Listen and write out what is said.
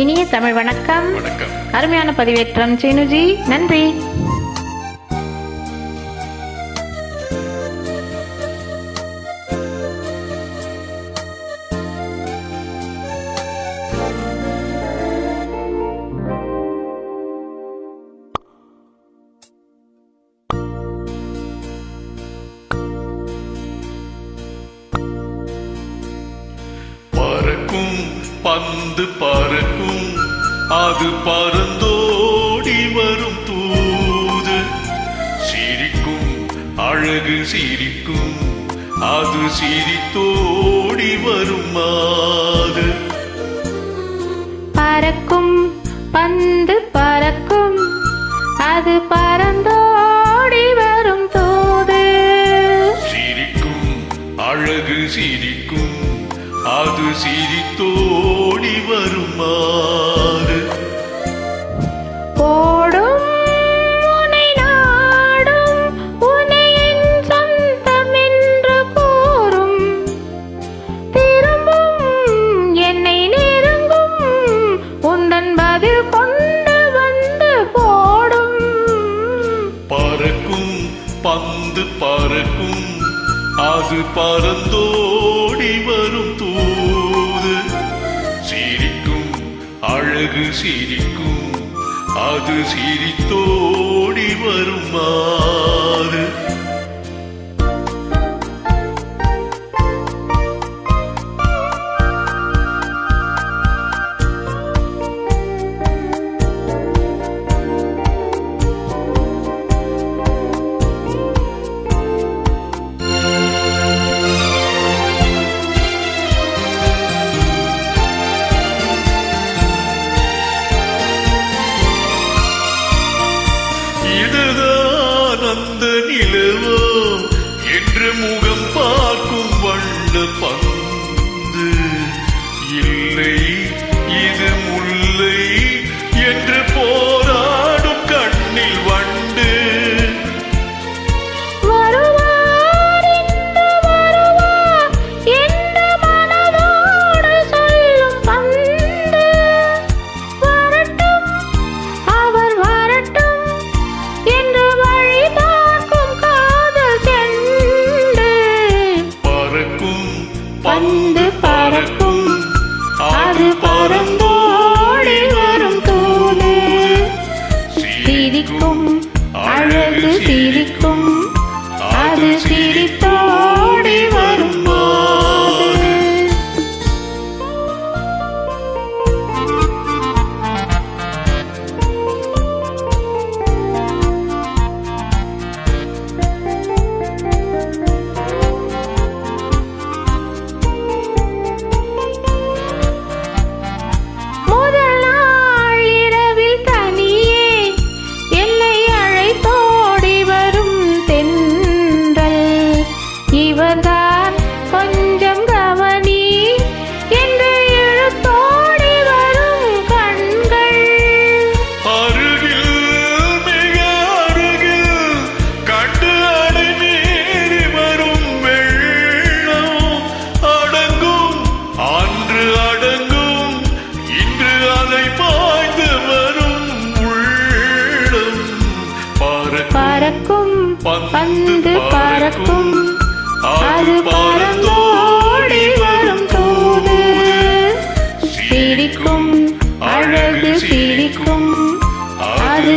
இனிய தமிழ் வணக்கம். அருமையான பதிவேற்றம் சீனுஜி, நன்றி. பந்து பறக்கும், அது பறந்தோடி வரும் தூது. சிரிக்கும் அழகு சிரிக்கும், அது சிரித்தோடி வரும் மாது. பறக்கும் பந்து பறக்கும், அது பறந்தோடி வரும் தூது. சிரிக்கும் அழகு சிரிக்கும், அது சிரித்தோடி வருமாறு. ஓடும் உன்னை நாடும், உன்னை என் சொந்தம் என்று கூறும். திரும்பும் என்னை நெருங்கும், உந்தன் பதில் கொண்டு வந்து போடும். பறக்கும் பந்து பறக்கும், அது பறந்தோடி வரும் தூது. சிரிக்கும் அழகு சிரிக்கும், அது சிரித்தோடி வருமாறு. அந்த நிலவோ என்று முகம் பார்க்கும் வண்ண பந்து. இல்லை இது முல்லை என்று போராடும் கண்ணில் வண்டு. பந்து பறக்கும், அது பறந்தோடி வரும் தூது. சிரிக்கும் அழகு சிரிக்கும், அது சிரித்தோடி வரும் மாது. இவர்தான் கொஞ்சம் கவனி என்று இழுத்தோடி வரும் கண்கள். அருகில் மிக அருகில் கண்டு அடை மீறி வரும் வெள்ளம். அடங்கும் அன்று அடங்கும், இன்று அதை பாய்ந்து வரும் உள்ளம். பறக்கும் பந்து பறக்கும், அது பறந்தோடி வரும் தூது. சிரிக்கும் அழகு சிரிக்கும், அது